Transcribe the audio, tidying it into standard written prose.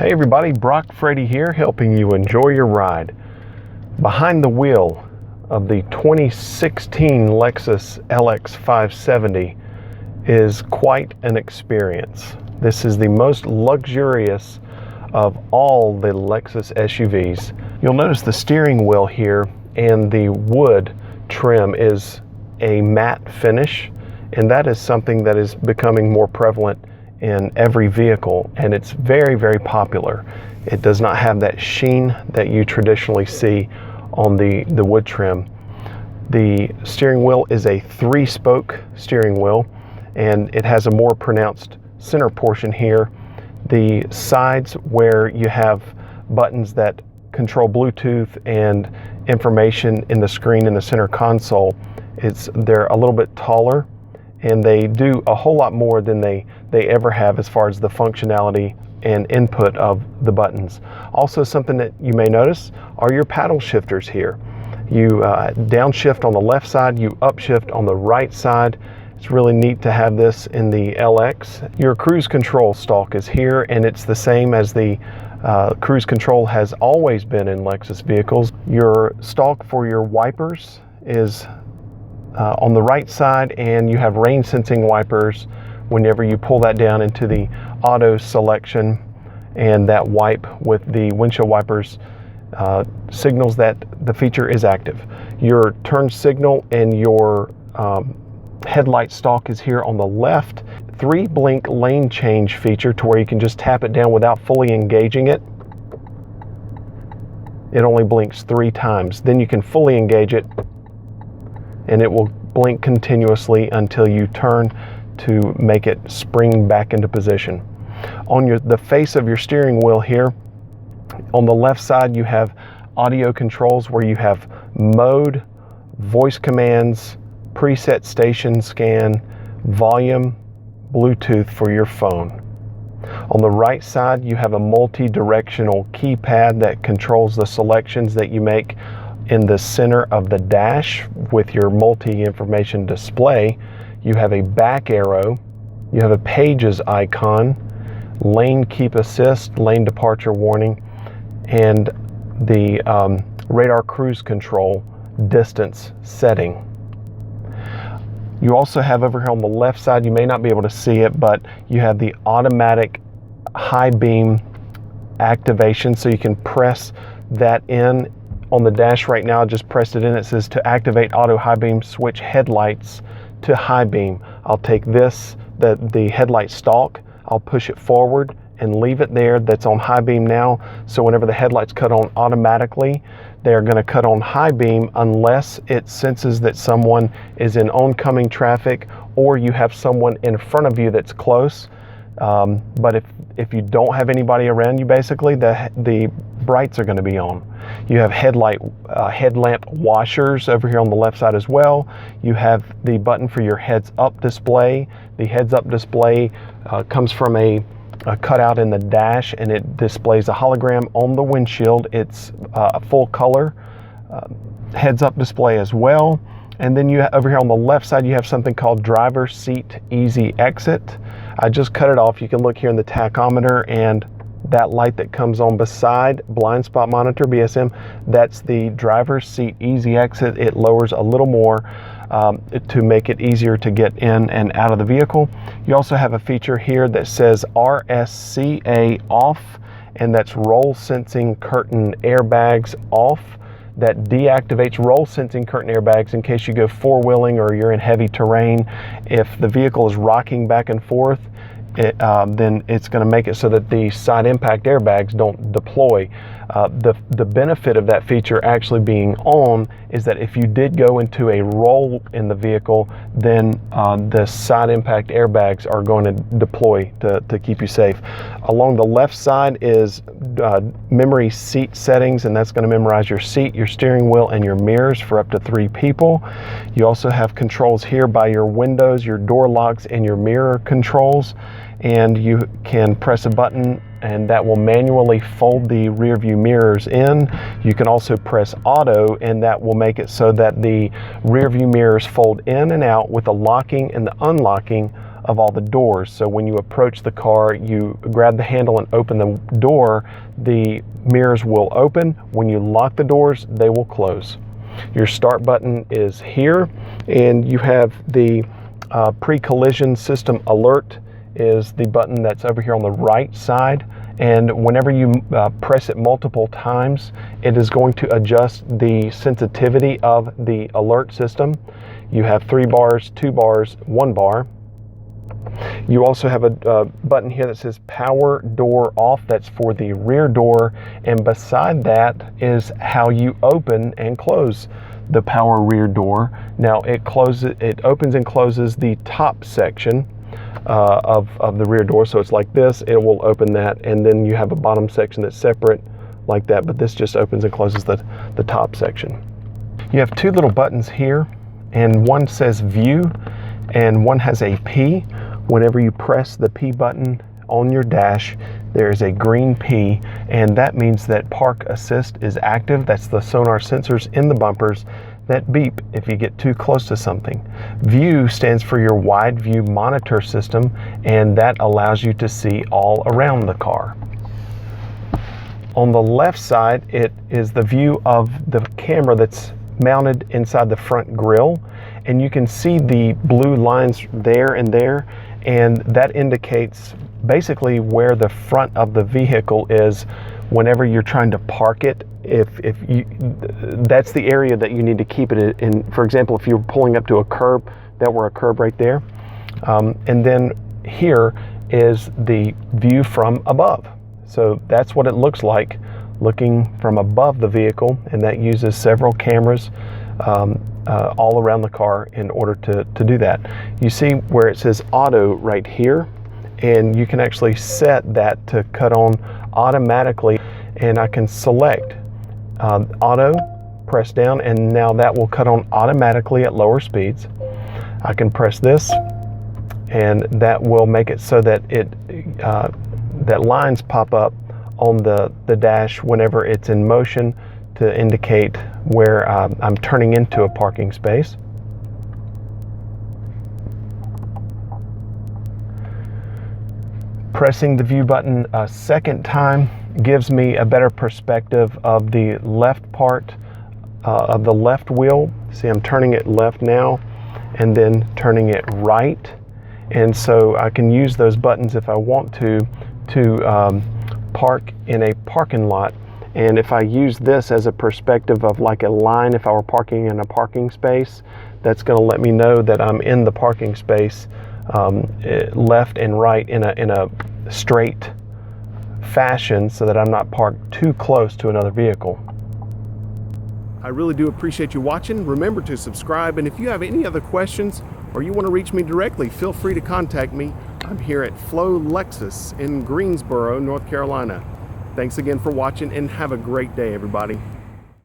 Hey everybody, Brock Frady here, helping you enjoy your ride. Behind the wheel of the 2016 Lexus LX570 is quite an experience. This is the most luxurious of all the Lexus SUVs. You'll notice the steering wheel here and the wood trim is a matte finish, and that is something that is becoming more prevalent in every vehicle, and it's very, very popular. It does not have that sheen that you traditionally see on the wood trim. The steering wheel is a 3-spoke steering wheel, and it has a more pronounced center portion here. The sides where you have buttons that control Bluetooth and information in the screen in the center console, they're a little bit taller, and they do a whole lot more than they ever have as far as the functionality and input of the buttons. Also, something that you may notice are your paddle shifters here. You downshift on the left side, you upshift on the right side. It's really neat to have this in the LX. Your cruise control stalk is here, and it's the same as the cruise control has always been in Lexus vehicles. Your stalk for your wipers is on the right side, and you have rain sensing wipers whenever you pull that down into the auto selection, and that wipe with the windshield wipers signals that the feature is active. Your turn signal and your headlight stalk is here on the left. 3-blink lane change feature to where you can just tap it down without fully engaging it. It only blinks 3 times. Then you can fully engage it, and it will blink continuously until you turn to make it spring back into position. On the face of your steering wheel here, on the left side, you have audio controls where you have mode, voice commands, preset station scan, volume, Bluetooth for your phone. On the right side, you have a multi-directional keypad that controls the selections that you make in the center of the dash with your multi-information display. You have a back arrow, you have a pages icon, lane keep assist, lane departure warning, and the radar cruise control distance setting. You also have over here on the left side, you may not be able to see it, but you have the automatic high beam activation, so you can press that in. On the dash right now, I just pressed it in. It says to activate auto high beam, switch headlights to high beam. I'll take this, the headlight stalk, I'll push it forward and leave it there. That's on high beam now. So whenever the headlights cut on automatically, they're going to cut on high beam unless it senses that someone is in oncoming traffic or you have someone in front of you that's close. But if you don't have anybody around you, basically the brights are going to be on. You have headlamp washers over here on the left side as well. You have the button for your heads up display. The heads up display comes from a cutout in the dash, and it displays a hologram on the windshield. It's a full color heads up display as well. And then over here on the left side, you have something called driver seat easy exit. I just cut it off. You can look here in the tachometer, and that light that comes on beside blind spot monitor BSM, that's the driver seat easy exit. It lowers a little more to make it easier to get in and out of the vehicle. You also have a feature here that says RSCA off, and that's roll sensing curtain airbags off. That deactivates roll sensing curtain airbags in case you go 4-wheeling or you're in heavy terrain. If the vehicle is rocking back and forth, then it's going to make it so that the side impact airbags don't deploy. The benefit of that feature actually being on is that if you did go into a roll in the vehicle, then the side impact airbags are going to deploy to keep you safe. Along the left side is memory seat settings, and that's going to memorize your seat, your steering wheel, and your mirrors for up to 3 people. You also have controls here by your windows, your door locks, and your mirror controls. And you can press a button and that will manually fold the rear view mirrors in. You can also press auto, and that will make it so that the rear view mirrors fold in and out with the locking and the unlocking of all the doors. So when you approach the car, you grab the handle and open the door, the mirrors will open. When you lock the doors, they will close. Your start button is here, and you have the pre-collision system alert is the button that's over here on the right side. And whenever you press it multiple times, it is going to adjust the sensitivity of the alert system. You have 3 bars, 2 bars, 1 bar. You also have a button here that says power door off. That's for the rear door, and beside that is how you open and close the power rear door. Now it opens and closes the top section of the rear door. So it's like this, it will open that, and then you have a bottom section that's separate like that, but this just opens and closes the top section. You have 2 little buttons here, and one says view and one has a P. Whenever you press the P button on your dash, there is a green P, and that means that park assist is active. That's the sonar sensors in the bumpers that beep if you get too close to something. View stands for your wide view monitor system, and that allows you to see all around the car. On the left side, it is the view of the camera that's mounted inside the front grille, and you can see the blue lines there and there, and that indicates basically where the front of the vehicle is whenever you're trying to park it. That's the area that you need to keep it in. For example, if you're pulling up to a curb, that were a curb right there. And then here is the view from above. So that's what it looks like looking from above the vehicle, and that uses several cameras all around the car in order to do that. You see where it says auto right here, and you can actually set that to cut on automatically, and I can select auto, press down, and now that will cut on automatically at lower speeds. I can press this, and that will make it so that that lines pop up on the dash whenever it's in motion to indicate where I'm turning into a parking space. Pressing the view button a second time gives me a better perspective of the left part of the left wheel. See, I'm turning it left now and then turning it right. And so I can use those buttons if I want to park in a parking lot. And if I use this as a perspective of like a line, if I were parking in a parking space, that's going to let me know that I'm in the parking space left and right in a straight fashion, so that I'm not parked too close to another vehicle. I really do appreciate you watching. Remember to subscribe, and if you have any other questions or you want to reach me directly, feel free to contact me. I'm here at Flo Lexus in Greensboro, North Carolina. Thanks again for watching, and have a great day, everybody.